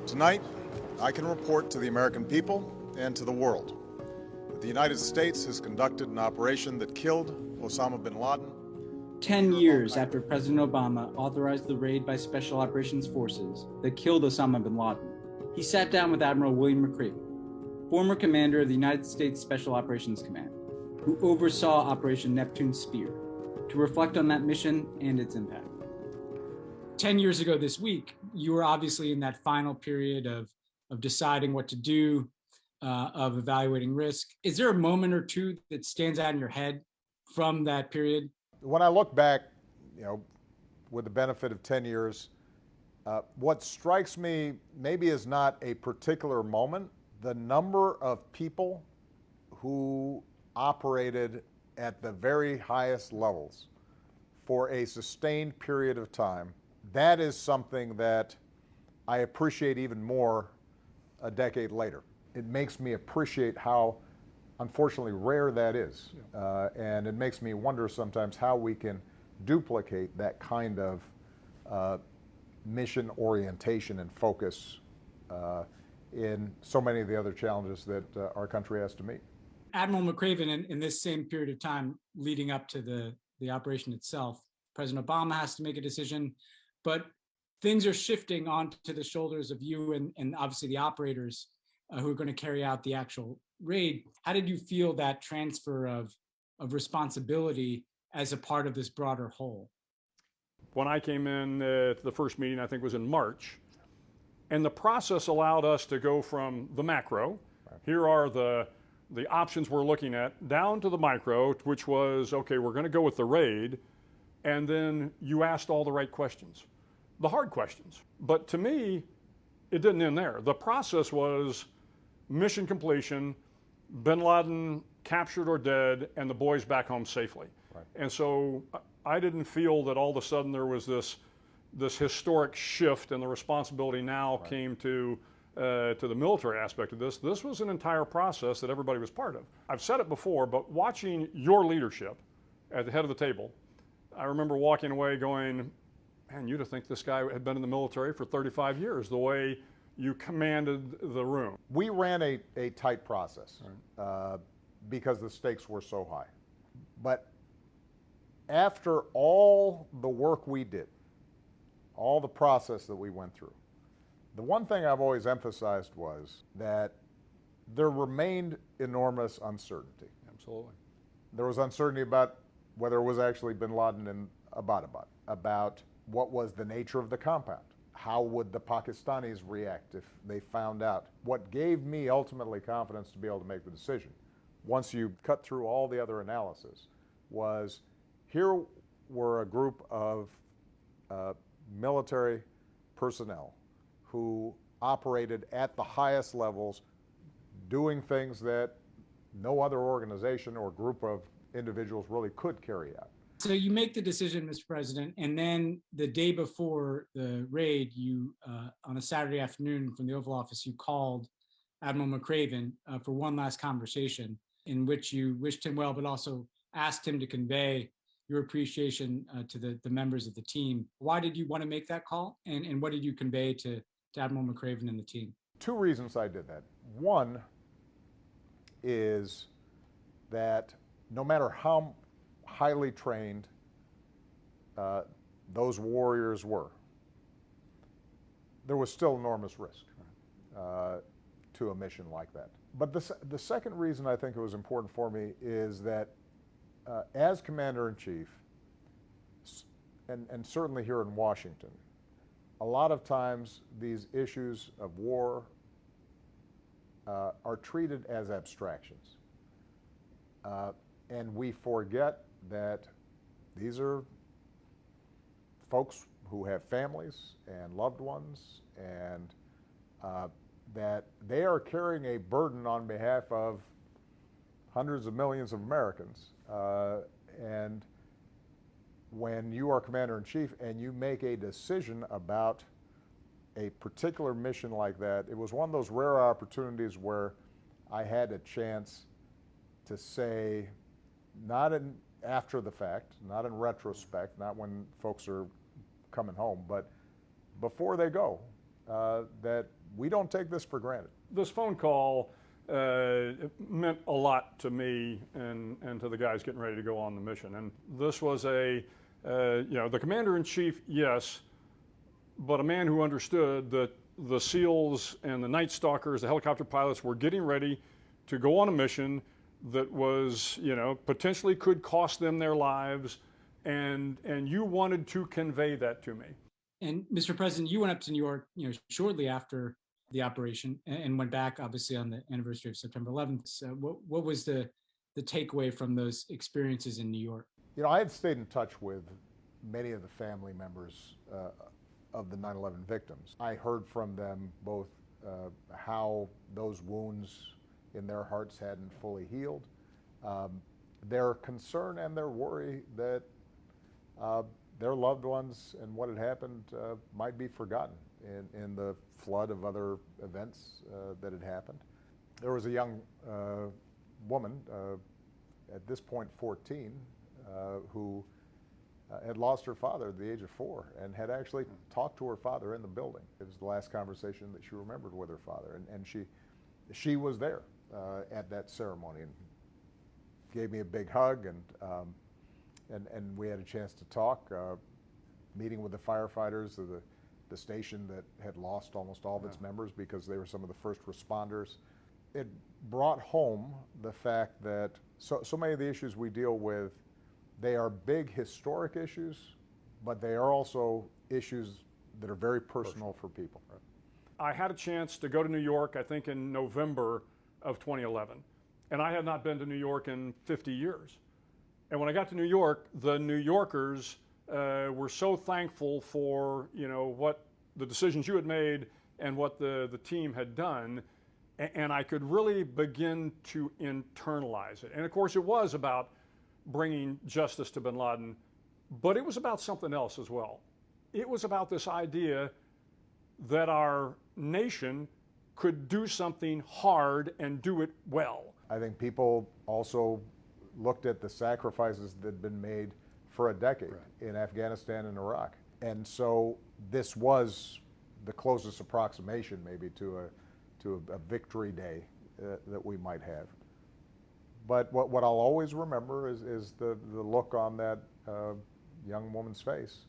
Tonight, I can report to the American people and to the world that the United States has conducted an operation that killed Osama bin Laden. 10 years after President Obama authorized the raid by Special Operations Forces that killed Osama bin Laden, he sat down with Admiral William McRaven, former commander of the United States Special Operations Command, who oversaw Operation Neptune Spear, to reflect on that mission and its impact. 10 years ago this week, you were obviously in that final period of deciding what to do, of evaluating risk. Is there a moment or two that stands out in your head from that period? When I look back, with the benefit of 10 years, what strikes me maybe is not a particular moment. The number of people who operated at the very highest levels for a sustained period of time, that is something that I appreciate even more a decade later. It makes me appreciate how, unfortunately, rare that is. And it makes me wonder sometimes how we can duplicate that kind of mission orientation and focus in so many of the other challenges that our country has to meet. Admiral McRaven, in this same period of time leading up to the operation itself, President Obama has to make a decision, but things are shifting onto the shoulders of you and obviously the operators who are going to carry out the actual raid. How did you feel that transfer of responsibility as a part of this broader whole? When I came in to the first meeting, I think was in March, and the process allowed us to go from the macro, here are the options we're looking at, down to the micro, which was, okay, we're going to go with the raid, and then you asked all the right questions, the hard questions. But to me, it didn't end there. The process was mission completion, bin Laden captured or dead, and the boys back home safely. Right. And so I didn't feel that all of a sudden there was this historic shift, and the responsibility now came to the military aspect of this. This was an entire process that everybody was part of. I've said it before, but watching your leadership at the head of the table, I remember walking away going, man, you'd have think this guy had been in the military for 35 years, the way you commanded the room. We ran a tight process because the stakes were so high. But after all the work we did, all the process that we went through, the one thing I've always emphasized was that there remained enormous uncertainty. Absolutely. There was uncertainty about whether it was actually bin Laden in Abbottabad, about what was the nature of the compound. How would the Pakistanis react if they found out? What gave me ultimately confidence to be able to make the decision, once you cut through all the other analysis, was here were a group of military personnel who operated at the highest levels, doing things that no other organization or group of individuals really could carry out. So you make the decision, Mr. President, and then the day before the raid, you, on a Saturday afternoon from the Oval Office, you called Admiral McRaven for one last conversation in which you wished him well, but also asked him to convey your appreciation to the members of the team. Why did you want to make that call, and what did you convey to Admiral McRaven and the team? Two reasons I did that. One is that no matter how highly trained those warriors were, there was still enormous risk to a mission like that. But the second reason I think it was important for me is that as Commander-in-Chief, and certainly here in Washington, a lot of times these issues of war are treated as abstractions. And we forget that these are folks who have families and loved ones, and that they are carrying a burden on behalf of hundreds of millions of Americans. And when you are Commander-in-Chief and you make a decision about a particular mission like that, it was one of those rare opportunities where I had a chance to say, not in after the fact, not in retrospect, not when folks are coming home, but before they go, that we don't take this for granted. This phone call it meant a lot to me and to the guys getting ready to go on the mission. And this was the commander-in-chief, yes, but a man who understood that the SEALs and the Night Stalkers, the helicopter pilots, were getting ready to go on a mission that was, potentially could cost them their lives, and you wanted to convey that to me. And Mr. President, you went up to New York, shortly after the operation, and went back, obviously, on the anniversary of September 11th. So what was the takeaway from those experiences in New York? I had stayed in touch with many of the family members of the 9/11 victims. I heard from them both how those wounds in their hearts hadn't fully healed, their concern and their worry that their loved ones and what had happened might be forgotten in the flood of other events that had happened. There was a young woman, at this point 14, who had lost her father at the age of 4 and had actually talked to her father in the building. It was the last conversation that she remembered with her father, and she was there at that ceremony and gave me a big hug, and we had a chance to talk, meeting with the firefighters of the station that had lost almost all of its members because they were some of the first responders. It brought home the fact that so many of the issues we deal with, they are big historic issues, but they are also issues that are very personal for people. I had a chance to go to New York, I think in November of 2011, and I had not been to New York in 50 years. And when I got to New York, the New Yorkers were so thankful for what the decisions you had made and what the team had done, and I could really begin to internalize it. And of course, it was about bringing justice to bin Laden, but it was about something else as well. It was about this idea that our nation could do something hard and do it well. I think people also looked at the sacrifices that had been made for a decade in Afghanistan and Iraq. And so this was the closest approximation maybe to a victory day that we might have. But what I'll always remember is the look on that young woman's face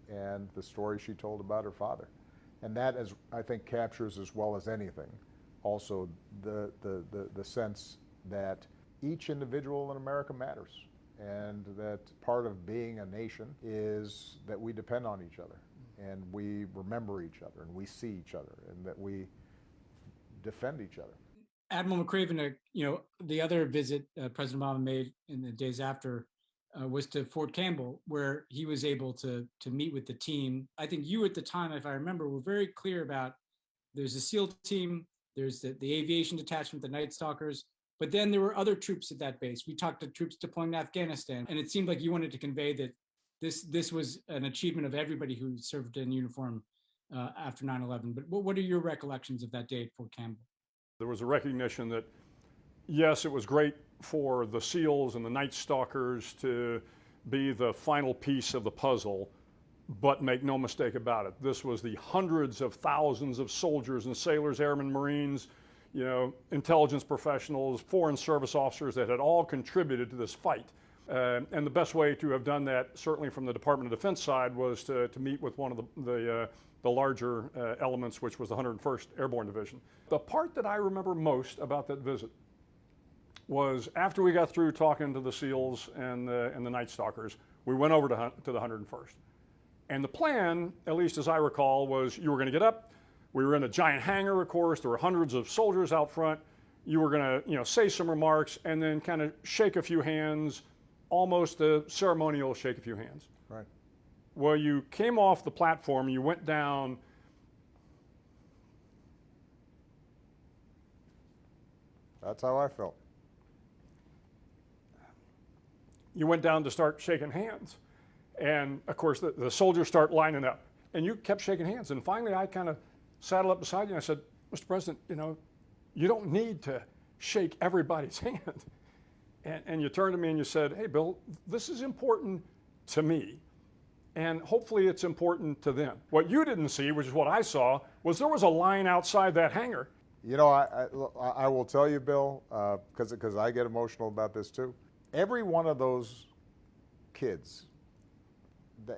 and the story she told about her father. And that, I think, captures as well as anything also the sense that each individual in America matters, and that part of being a nation is that we depend on each other, and we remember each other, and we see each other, and that we defend each other. Admiral McRaven, the other visit President Obama made in the days after was to Fort Campbell, where he was able to meet with the team. I think you at the time, if I remember, were very clear about there's a SEAL team, there's the aviation detachment, the Night Stalkers, but then there were other troops at that base. We talked to troops deploying to Afghanistan, and it seemed like you wanted to convey that this was an achievement of everybody who served in uniform after 9/11. But what are your recollections of that day at Fort Campbell? There was a recognition that, yes, it was great for the SEALs and the Night Stalkers to be the final piece of the puzzle, but make no mistake about it, this was the hundreds of thousands of soldiers and sailors, airmen, Marines, intelligence professionals, foreign service officers that had all contributed to this fight. And the best way to have done that, certainly from the Department of Defense side, was to meet with one of the larger elements, which was the 101st Airborne Division. The part that I remember most about that visit was after we got through talking to the SEALs and the Night Stalkers, we went over to the 101st. And the plan, at least as I recall, was you were going to get up. We were in a giant hangar, of course. There were hundreds of soldiers out front. You were going to, say some remarks and then kind of shake a few hands, almost a ceremonial shake a few hands. Right. Well, you came off the platform, you went down. That's how I felt. You went down to start shaking hands. And of course, the soldiers start lining up. And you kept shaking hands. And finally, I kind of saddled up beside you and I said, Mr. President, you don't need to shake everybody's hand. And you turned to me and you said, hey, Bill, this is important to me. and hopefully it's important to them. What you didn't see, which is what I saw, was there was a line outside that hangar. You know, I will tell you, Bill, because I get emotional about this too. Every one of those kids,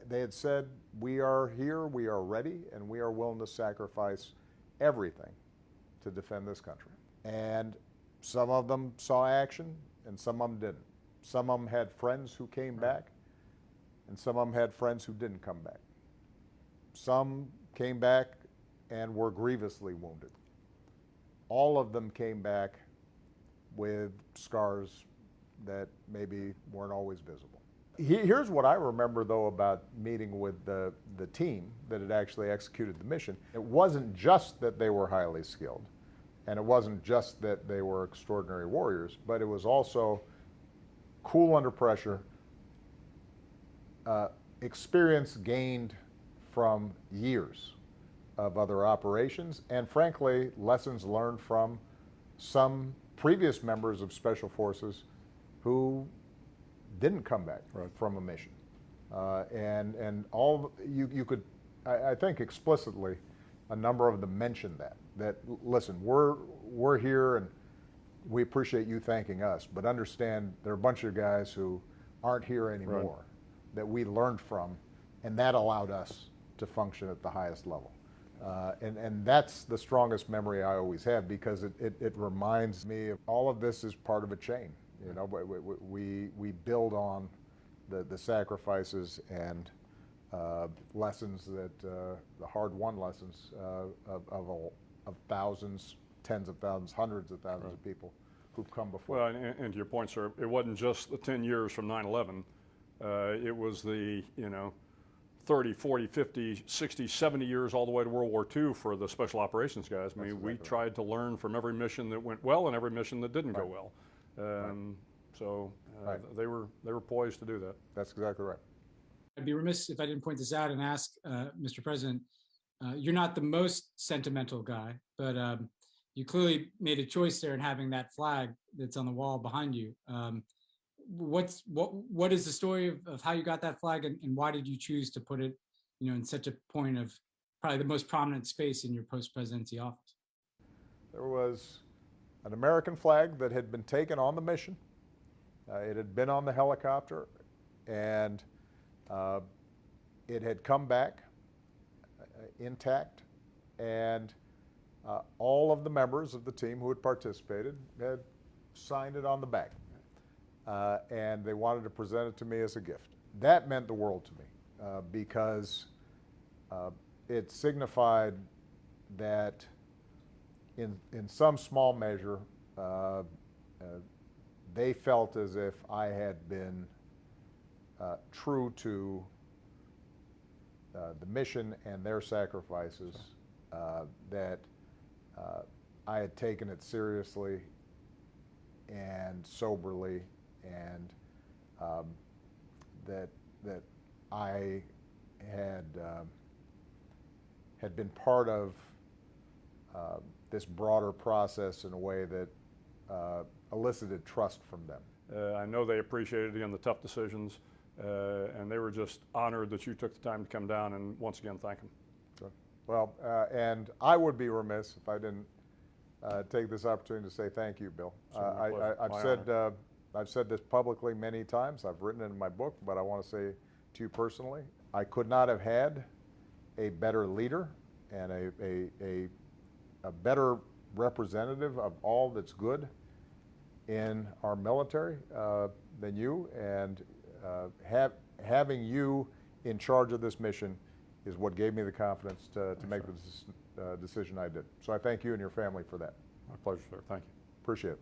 they had said, we are here, we are ready, and we are willing to sacrifice everything to defend this country. And some of them saw action, and some of them didn't. Some of them had friends who came back, and some of them had friends who didn't come back. Some came back and were grievously wounded. All of them came back with scars that maybe weren't always visible. Here's what I remember, though, about meeting with the team that had actually executed the mission. It wasn't just that they were highly skilled, and it wasn't just that they were extraordinary warriors, but it was also cool under pressure, experience gained from years of other operations, and frankly, lessons learned from some previous members of Special Forces who didn't come back from a mission. And all you could, I think explicitly, a number of them mentioned that listen, we're here and we appreciate you thanking us, but understand there are a bunch of guys who aren't here anymore that we learned from, and that allowed us to function at the highest level. And that's the strongest memory I always have, because it reminds me of all of this is part of a chain. You know, we build on the sacrifices and lessons that the hard-won lessons of thousands, tens of thousands, hundreds of thousands of people who've come before. Well, and to your point, sir, it wasn't just the 10 years from 9/11. It was the 30, 40, 50, 60, 70 years all the way to World War II for the special operations guys. I mean, we tried to learn from every mission that went well and every mission that didn't go well. So they were poised to do that. That's exactly right. I'd be remiss if I didn't point this out and ask, Mr. President, you're not the most sentimental guy, but you clearly made a choice there in having that flag that's on the wall behind you. What is the story of how you got that flag, and why did you choose to put it, in such a point of probably the most prominent space in your post-presidency office? There was an American flag that had been taken on the mission. It had been on the helicopter, and it had come back intact, and all of the members of the team who had participated had signed it on the back. And they wanted to present it to me as a gift. That meant the world to me, because it signified that in some small measure, they felt as if I had been true to the mission and their sacrifices, that I had taken it seriously and soberly, and that I had been part of this broader process in a way that elicited trust from them. I know they appreciated, again, the tough decisions, and they were just honored that you took the time to come down and once again thank them. So, well, and I would be remiss if I didn't take this opportunity to say thank you, Bill. I've said this publicly many times. I've written it in my book, but I want to say to you personally, I could not have had a better leader and a better representative of all that's good in our military than you, and having you in charge of this mission is what gave me the confidence to make the decision I did. So I thank you and your family for that. My pleasure, sir. Thank you. Appreciate it.